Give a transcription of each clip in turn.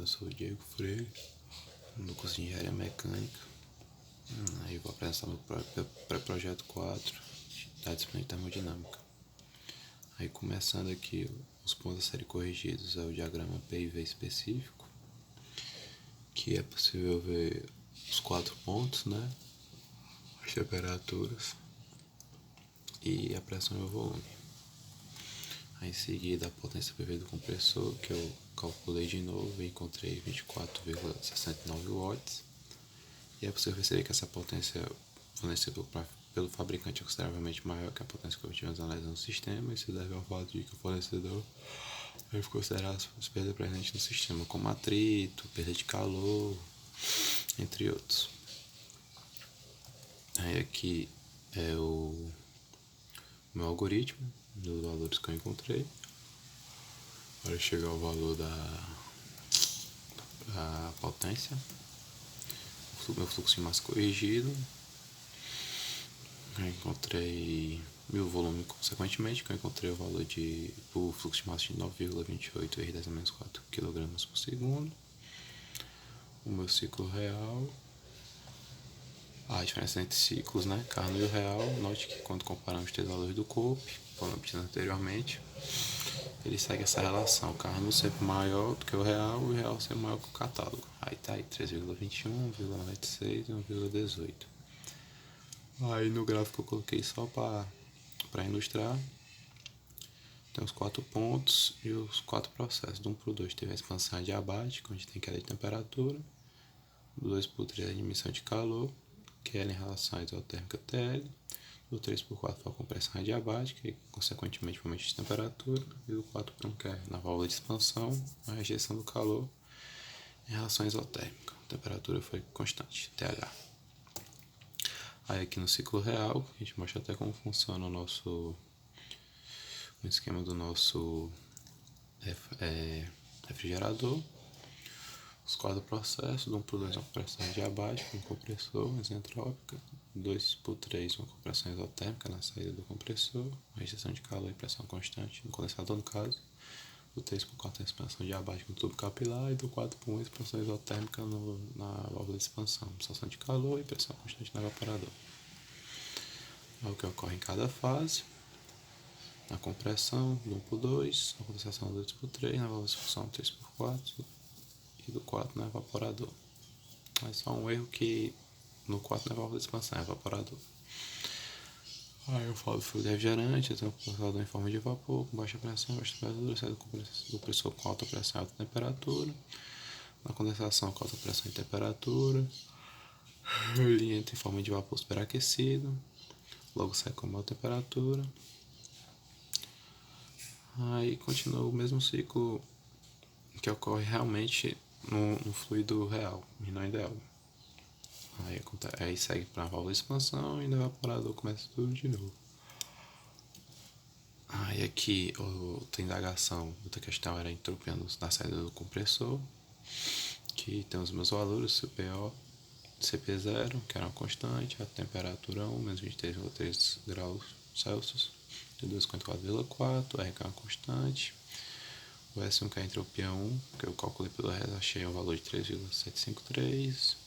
Eu sou o Diego Freire, do curso de Engenharia Mecânica. Aí vou apresentar meu pré-projeto 4 da disciplina de termodinâmica. Aí começando aqui, os pontos a serem corrigidos é o diagrama P e V específico, que é possível ver os 4 pontos, né? As temperaturas e a pressão e o volume. Aí em seguida a potência PV do compressor, que eu calculei de novo e encontrei 24,69 watts. E é possível perceber que essa potência fornecida pelo fabricante é consideravelmente maior que a potência que obtivemos analisando o sistema. Isso deve ao fato de que o fornecedor deve considerar as perdas presentes no sistema, como atrito, perda de calor, entre outros. Aí aqui é o meu algoritmo dos valores que eu encontrei para chegar ao valor da potência, o meu fluxo de massa corrigido. Eu encontrei meu volume consequentemente, que eu encontrei o valor o fluxo de massa de 9,28 vezes 10 a menos 4 kg por segundo. O meu ciclo real, a diferença entre ciclos, né, Carnot e o real. Note que quando comparamos os três valores do COPE, como obtido anteriormente, ele segue essa relação, o Carnot sempre maior do que o real e o real sempre maior que o catálogo. Aí tá aí 3,21, 1,96 e 1,18. Aí no gráfico eu coloquei só para ilustrar. Tem os 4 pontos e os 4 processos. Do 1 para o 2 teve a expansão adiabática, onde tem queda de temperatura. Do 2 para o 3 a admissão de calor, que é em relação à isotérmica TL. Do 3 para o 4 foi a compressão adiabática e, consequentemente, o aumento de temperatura. E do 4 para 1, que é na válvula de expansão, a rejeição do calor em relação à isotérmica. A temperatura foi constante, TH. Aí aqui no ciclo real, a gente mostra até como funciona o esquema do nosso refrigerador. Os 4 processos, do 1 para o 2 uma compressão adiabática, um compressor, isentrópica, 2 para o 3 uma compressão isotérmica na saída do compressor, uma rejeição de calor e pressão constante no condensador no caso, do 3 para o 4 uma expansão diabática no tubo capilar e do 4 para 1 expansão isotérmica na válvula de expansão, absorção de calor e pressão constante no evaporador. É o que ocorre em cada fase. Na compressão, do 1 para o 2, na condensação do 2 para o 3, na válvula de expansão 3 para o 4 e do 4 no evaporador. Mas só um erro que no 4 não é válvula de expansão, é evaporador. Aí eu falo do fluido refrigerante, eu tenho um compressador em forma de vapor, com baixa pressão, baixa temperatura, sai do compressor com alta pressão e alta temperatura. Na condensação com alta pressão e temperatura, ele entra em forma de vapor superaquecido, logo sai com alta temperatura. Aí continua o mesmo ciclo que ocorre realmente no fluido real e não ideal. Aí segue para a válvula de expansão e no evaporador começa tudo de novo. Aí aqui outra indagação, outra questão era a entropia na saída do compressor, que tem os meus valores, CPO, CP0, que era uma constante, a temperatura 1, menos 23,3 graus Celsius, T2 54,4, R que é uma constante, o S1 que é a entropia 1, que eu calculei pelo resto, achei o valor de 3,753,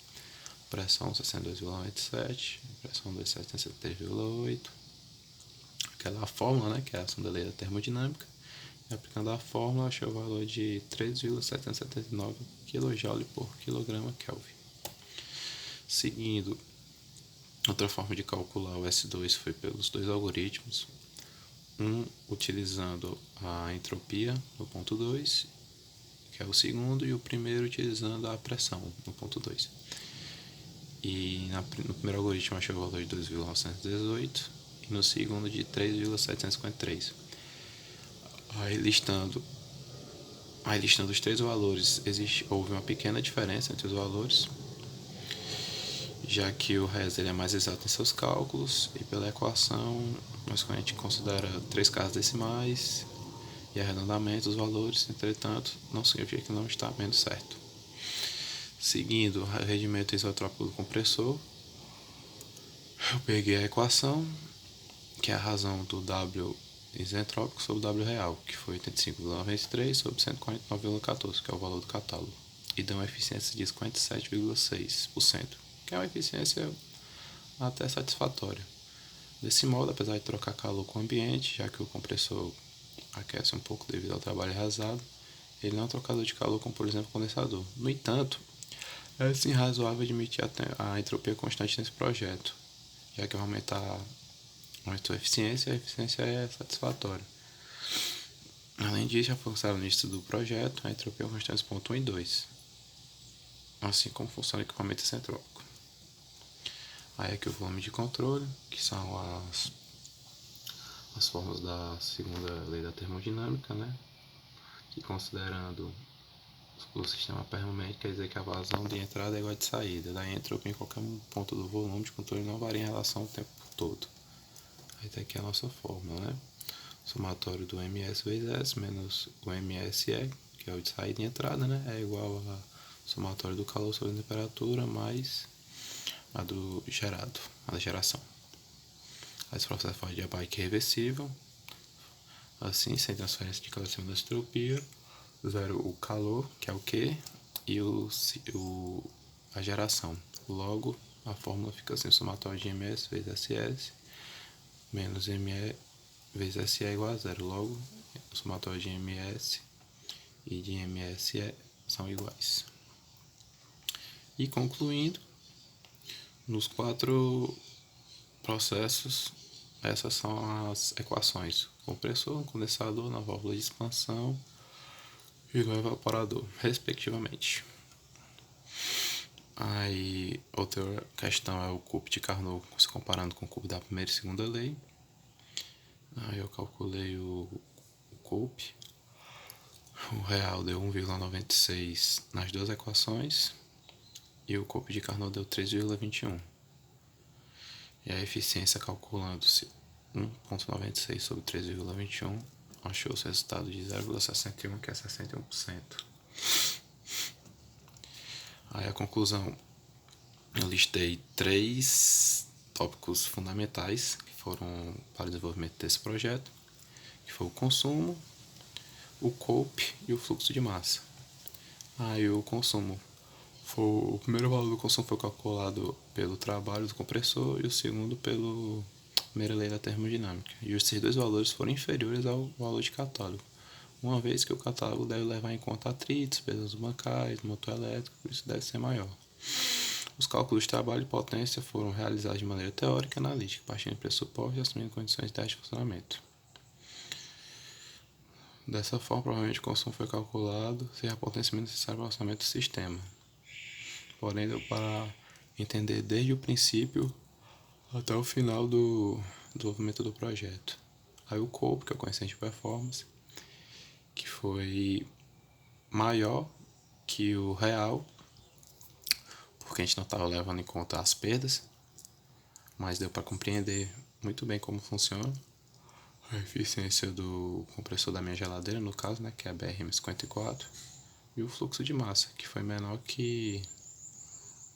pressão 62,97, pressão 2 73,8, aquela fórmula, né, que é a ação da lei da termodinâmica, e aplicando a fórmula achei o valor de 3,779 kJ por kg Kelvin. Seguindo, outra forma de calcular o S2 foi pelos dois algoritmos, um utilizando a entropia no ponto 2, que é o segundo, e o primeiro utilizando a pressão no ponto 2. E no primeiro algoritmo achei o valor de 2,918 e no segundo de 3,753. Aí listando os três valores, houve uma pequena diferença entre os valores, já que o Res ele é mais exato em seus cálculos, e pela equação nós a gente considera 3 casas decimais e arredondamento dos valores, entretanto não significa que não está menos certo. Seguindo o rendimento isotrópico do compressor, eu peguei a equação, que é a razão do W isentrópico sobre o W real, que foi 85,93 sobre 149,14, que é o valor do catálogo. e dão uma eficiência de 57,6%, que é uma eficiência até satisfatória. Desse modo, apesar de trocar calor com o ambiente, já que o compressor aquece um pouco devido ao trabalho rasado, ele não é um trocador de calor como, por exemplo, o condensador. No entanto, é sim razoável admitir a entropia constante nesse projeto, já que vai aumentar a eficiência e a eficiência é satisfatória. Além disso, já foi considerado no início do projeto a entropia constante ponto 1 e 2, assim como funciona o equipamento excentrópico. Aí aqui o volume de controle, que são as formas da segunda lei da termodinâmica, né? Que considerando o sistema permanente, quer dizer que a vazão de entrada é igual a de saída. Daí a entropia em qualquer ponto do volume de controle não varia em relação ao tempo todo. Aí tá aqui a nossa fórmula, né? Somatório do ms vezes S menos o MSE, que é o de saída e entrada, né? É igual a somatório do calor sobre a temperatura mais a do gerado, a da geração. Esse processo faz de Abaique reversível, assim, sem transferência de calor acima da entropia, zero o calor, que é o Q, e a geração. Logo, a fórmula fica assim, somatório de ms vezes SS menos ME vezes SE é igual a zero. Logo, o somatório de MS e de MSE são iguais. E concluindo, nos 4 processos, essas são as equações: compressor, condensador, na válvula de expansão e no evaporador, respectivamente. Aí, outra questão é o cubo de Carnot, se comparando com o cubo da primeira e segunda lei. Aí eu calculei o COPE. O real deu 1,96 nas duas equações e o COPE de Carnot deu 3,21. E a eficiência, calculando-se 1,96 sobre 3,21, achou o resultado de 0,61, que é 61%. Aí a conclusão, eu listei 3 tópicos fundamentais que foram para o desenvolvimento desse projeto, que foi o consumo, o COPE e o fluxo de massa. Aí o consumo, o primeiro valor do consumo foi calculado pelo trabalho do compressor e o segundo pela primeira lei da termodinâmica. E esses dois valores foram inferiores ao valor de catálogo, uma vez que o catálogo deve levar em conta atritos, pesos bancais, motor elétrico, por isso deve ser maior. Os cálculos de trabalho e potência foram realizados de maneira teórica e analítica, partindo de pressupostos e assumindo condições de teste de funcionamento. Dessa forma, provavelmente o consumo foi calculado sem a potência necessária para o orçamento do sistema. Porém, deu para entender desde o princípio até o final do desenvolvimento do projeto. Aí o COPE, que é o coeficiente de performance, que foi maior que o real, porque a gente não estava levando em conta as perdas, mas deu para compreender muito bem como funciona. A eficiência do compressor da minha geladeira, no caso, né, que é a BRM54, e o fluxo de massa, que foi menor que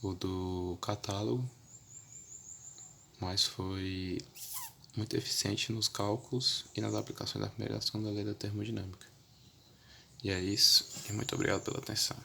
o do catálogo, mas foi muito eficiente nos cálculos e nas aplicações da primeira e da segunda lei da termodinâmica. E é isso, e muito obrigado pela atenção.